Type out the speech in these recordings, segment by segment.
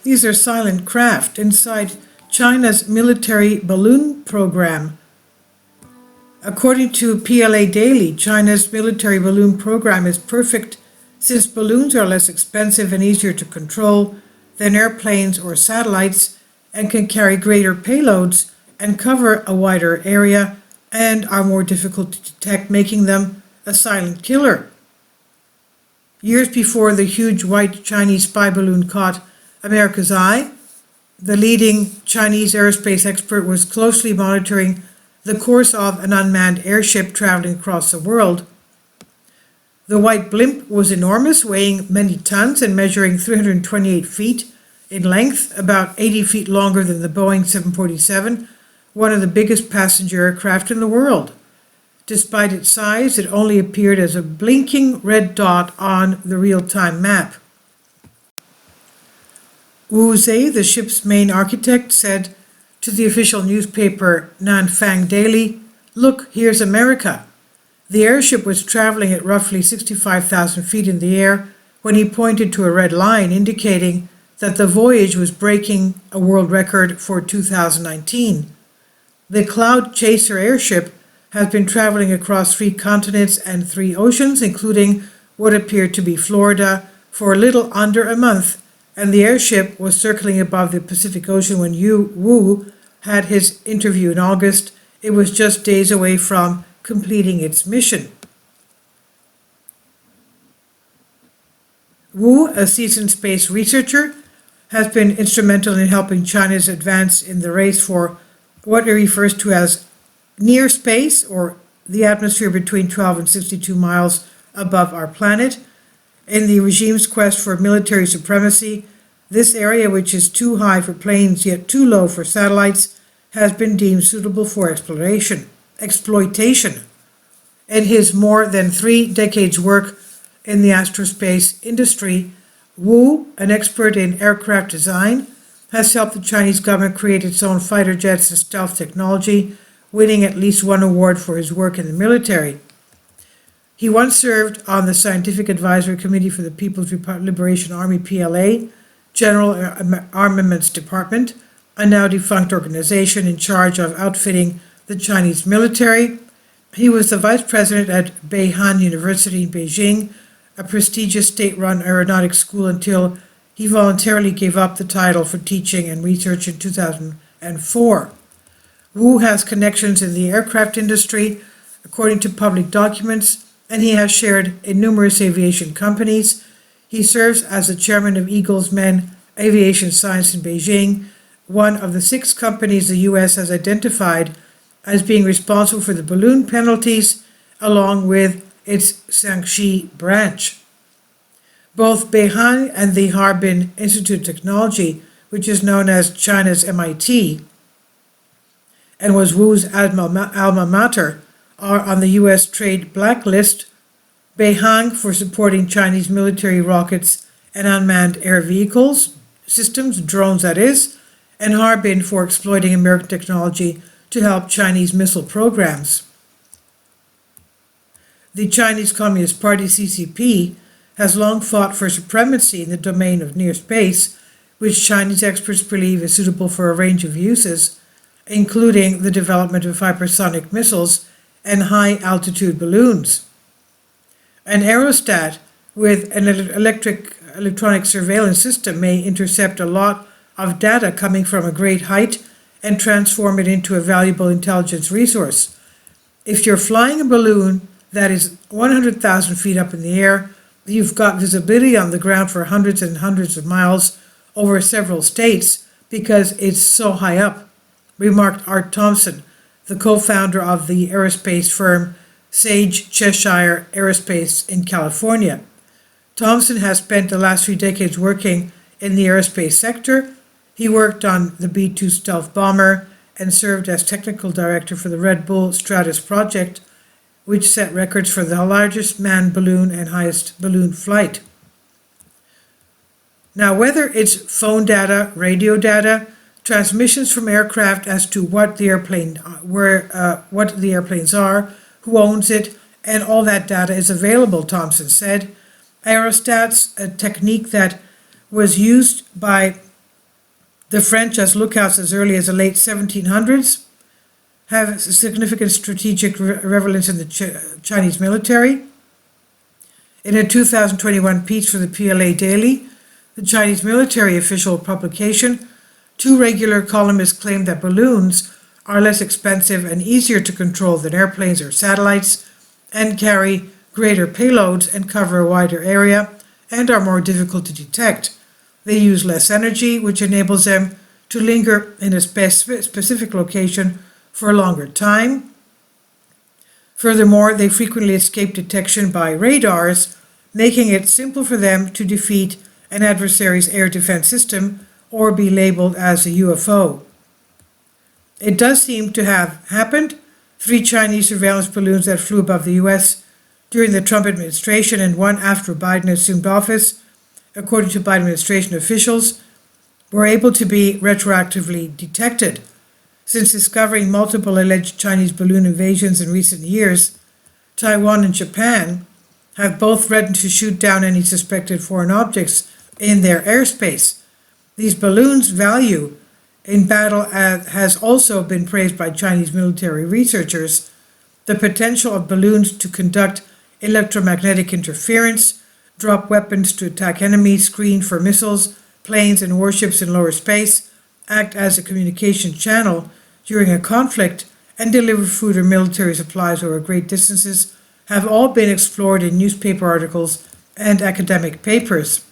These are silent craft inside China's military balloon program. According to PLA Daily, China's military balloon program is perfect since balloons are less expensive and easier to control than airplanes or satellites and can carry greater payloads and cover a wider area and are more difficult to detect, making them a silent killer. Years before the huge white Chinese spy balloon caught America's eye, the leading Chinese aerospace expert was closely monitoring the course of an unmanned airship traveling across the world. The white blimp was enormous, weighing many tons and measuring 328 feet in length, about 80 feet longer than the Boeing 747, one of the biggest passenger aircraft in the world. Despite its size, it only appeared as a blinking red dot on the real-time map. Wu Zhe, the ship's main architect, said to the official newspaper Nanfang Daily, "Look, here's America." The airship was traveling at roughly 65,000 feet in the air when he pointed to a red line indicating that the voyage was breaking a world record for 2019. The Cloud Chaser airship has been traveling across 3 continents and 3 oceans, including what appeared to be Florida, for a little under a month, and the airship was circling above the Pacific Ocean when Wu had his interview in August. It was just days away from completing its mission. Wu, a seasoned space researcher, has been instrumental in helping China's advance in the race for what he refers to as near space, or the atmosphere between 12 and 62 miles above our planet. In the regime's quest for military supremacy, this area, which is too high for planes yet too low for satellites, has been deemed suitable for exploitation. In his more than 3 decades work in the aerospace industry, Wu, an expert in aircraft design, has helped the Chinese government create its own fighter jets and stealth technology, winning at least 1 award for his work in the military. He once served on the Scientific Advisory Committee for the People's Liberation Army PLA, General Armaments Department, a now defunct organization in charge of outfitting the Chinese military. He was the vice president at Beihang University in Beijing, a prestigious state-run aeronautics school, until he voluntarily gave up the title for teaching and research in 2004. Wu has connections in the aircraft industry, according to public documents, and he has shared in numerous aviation companies. He serves as the chairman of Eagles Men Aviation Science in Beijing, one of the 6 companies the U.S. has identified as being responsible for the balloon penalties, along with its Shaanxi branch. Both Beihang and the Harbin Institute of Technology, which is known as China's MIT, and was Wu's alma mater, are on the U.S. trade blacklist. Beihang for supporting Chinese military rockets and unmanned air vehicles systems, drones that is, and Harbin for exploiting American technology to help Chinese missile programs. The Chinese Communist Party, CCP, has long fought for supremacy in the domain of near space, which Chinese experts believe is suitable for a range of uses, including the development of hypersonic missiles and high-altitude balloons. An aerostat with an electronic surveillance system may intercept a lot of data coming from a great height and transform it into a valuable intelligence resource. If you're flying a balloon that is 100,000 feet up in the air, you've got visibility on the ground for hundreds and hundreds of miles over several states because it's so high up, remarked Art Thompson, the co-founder of the aerospace firm Sage Cheshire Aerospace in California. Thompson has spent the last 3 decades working in the aerospace sector. He worked on the B-2 stealth bomber and served as technical director for the Red Bull Stratus project, which set records for the largest manned balloon and highest balloon flight. Now, whether it's phone data, radio data, transmissions from aircraft as to what the airplanes are, who owns it, and all that data is available, Thompson said. Aerostats, a technique that was used by The French, as lookouts as early as the late 1700s, have significant strategic relevance in the Chinese military. In a 2021 piece for the PLA Daily, the Chinese military official publication, two regular columnists claimed that balloons are less expensive and easier to control than airplanes or satellites, and carry greater payloads and cover a wider area, and are more difficult to detect. They use less energy, which enables them to linger in a specific location for a longer time. Furthermore, they frequently escape detection by radars, making it simple for them to defeat an adversary's air defense system or be labeled as a UFO. It does seem to have happened. 3 Chinese surveillance balloons that flew above the US during the Trump administration and one after Biden assumed office, according to Biden administration officials, were able to be retroactively detected. Since discovering multiple alleged Chinese balloon invasions in recent years, Taiwan and Japan have both threatened to shoot down any suspected foreign objects in their airspace. These balloons' value in battle has also been praised by Chinese military researchers. The potential of balloons to conduct electromagnetic interference, drop weapons to attack enemies, screen for missiles, planes and warships in lower space, act as a communication channel during a conflict, and deliver food or military supplies over great distances have all been explored in newspaper articles and academic papers.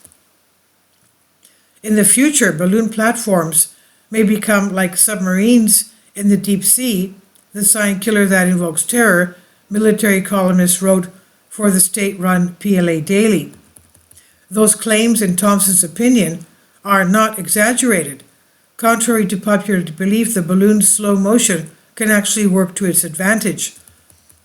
In the future, balloon platforms may become like submarines in the deep sea, the silent killer that invokes terror, military columnists wrote for the state-run PLA Daily. Those claims, in Thompson's opinion, are not exaggerated. Contrary to popular belief, the balloon's slow motion can actually work to its advantage.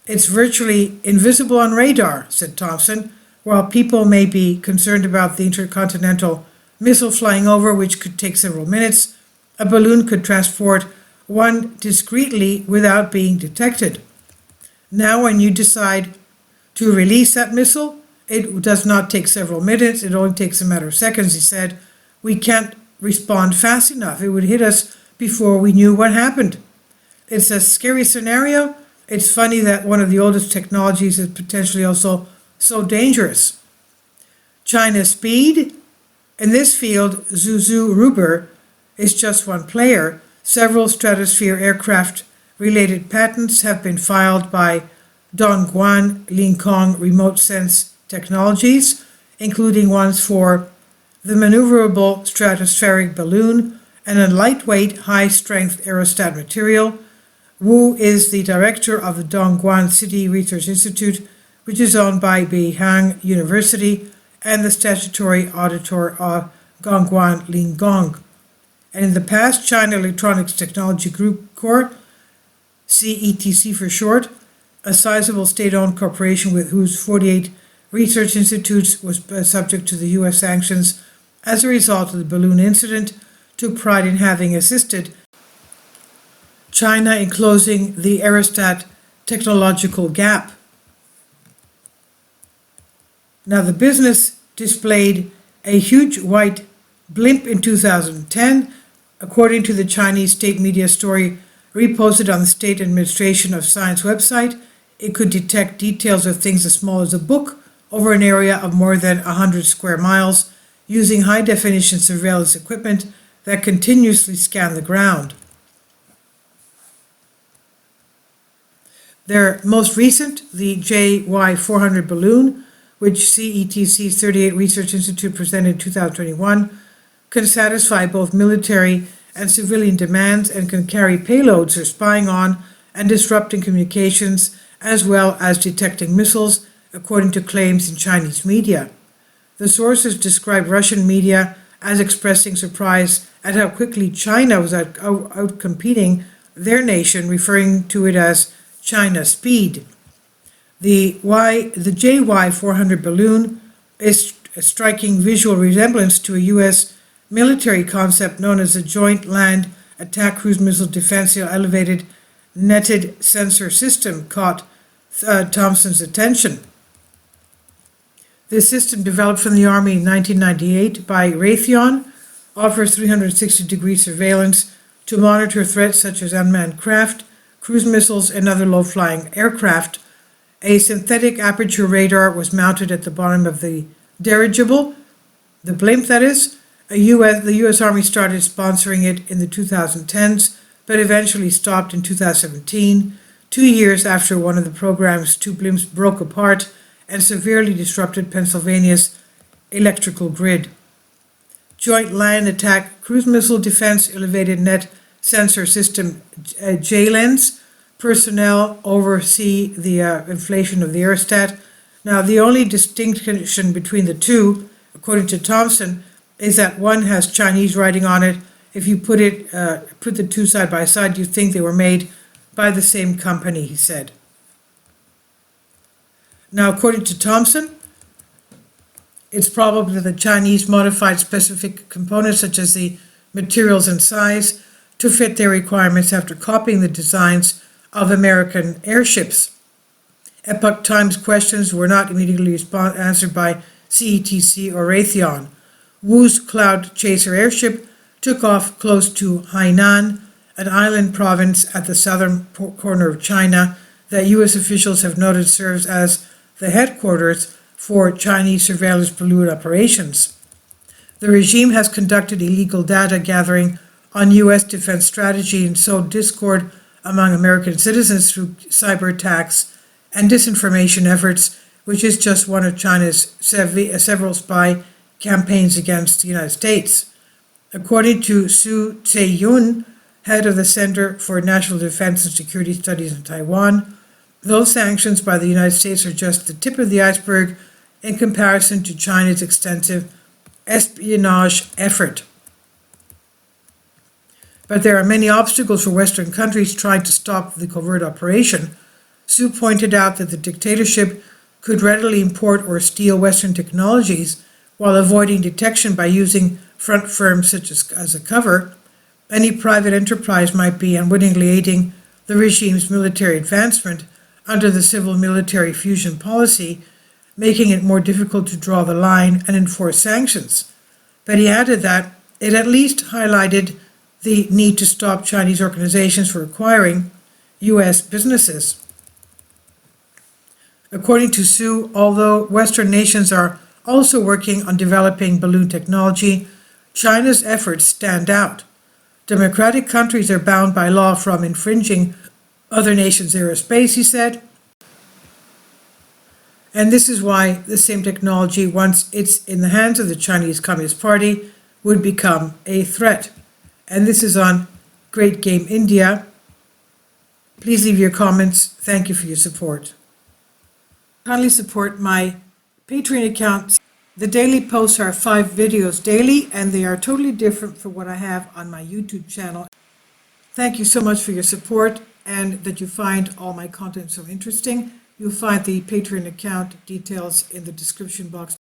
It's virtually invisible on radar, said Thompson. While people may be concerned about the intercontinental missile flying over, which could take several minutes, a balloon could transport one discreetly without being detected. Now, when you decide to release that missile, it does not take several minutes, it only takes a matter of seconds, he said. We can't respond fast enough. It would hit us before we knew what happened. It's a scary scenario. It's funny that one of the oldest technologies is potentially also so dangerous. China's speed. In this field, Zhu Ruber is just one player. Several stratosphere aircraft-related patents have been filed by Dongguan Linkong Remote Sense Technologies, including ones for the maneuverable stratospheric balloon and a lightweight, high-strength aerostat material. Wu is the director of the Dongguan City Research Institute, which is owned by Beihang University, and the statutory auditor of Dongguan Linkong. And in the past, China Electronics Technology Group Corp., CETC for short, a sizable state-owned corporation with whose 48 research institutes was subject to the U.S. sanctions as a result of the balloon incident, took pride in having assisted China in closing the aerostat technological gap. Now, the business displayed a huge white blimp in 2010, according to the Chinese state media story reposted on the State Administration of Science website. It could detect details of things as small as a book over an area of more than 100 square miles using high-definition surveillance equipment that continuously scan the ground. Their most recent, the JY400 balloon, which CETC's 38 Research Institute presented in 2021, can satisfy both military and civilian demands and can carry payloads for spying on and disrupting communications, as well as detecting missiles, according to claims in Chinese media. The sources describe Russian media as expressing surprise at how quickly China was outcompeting their nation, referring to it as China speed. The JY400 balloon is a striking visual resemblance to a U.S. military concept known as the Joint Land Attack Cruise Missile Defense Elevated Netted Sensor System, caught Thompson's attention. This system, developed from the Army in 1998 by Raytheon, offers 360-degree surveillance to monitor threats such as unmanned craft, cruise missiles, and other low-flying aircraft. A synthetic aperture radar was mounted at the bottom of the dirigible, the blimp that is. The U.S. Army started sponsoring it in the 2010s, but eventually stopped in 2017, 2 years after one of the program's two blimps broke apart and severely disrupted Pennsylvania's electrical grid. Joint Land Attack Cruise Missile Defense Elevated Net Sensor System JLENS personnel oversee the inflation of the aerostat. Now, the only distinction between the two, according to Thompson, is that one has Chinese writing on it. If you put the two side by side, you think they were made by the same company, he said. Now, according to Thompson, it's probable that the Chinese modified specific components such as the materials and size to fit their requirements after copying the designs of American airships. Epoch Times questions were not immediately answered by CETC or Raytheon. Wu's Cloud Chaser airship took off close to Hainan, an island province at the southern corner of China that U.S. officials have noted serves as the headquarters for Chinese surveillance balloon operations. The regime has conducted illegal data gathering on U.S. defense strategy and sowed discord among American citizens through cyber attacks and disinformation efforts, which is just one of China's several spy campaigns against the United States. According to Su Tae-yun, head of the Center for National Defense and Security Studies in Taiwan, those sanctions by the United States are just the tip of the iceberg in comparison to China's extensive espionage effort. But there are many obstacles for Western countries trying to stop the covert operation. Su pointed out that the dictatorship could readily import or steal Western technologies while avoiding detection by using front firms such as a cover. Any private enterprise might be unwittingly aiding the regime's military advancement under the civil-military fusion policy, making it more difficult to draw the line and enforce sanctions. But he added that it at least highlighted the need to stop Chinese organizations from acquiring U.S. businesses. According to Su, although Western nations are also working on developing balloon technology, China's efforts stand out. Democratic countries are bound by law from infringing other nations' aerospace, he said. And this is why the same technology, once it's in the hands of the Chinese Communist Party, would become a threat. And this is on Great Game India. Please leave your comments. Thank you for your support. Kindly support my Patreon account. The daily posts are 5 videos daily, and they are totally different from what I have on my YouTube channel. Thank you so much for your support and that you find all my content so interesting. You'll find the Patreon account details in the description box.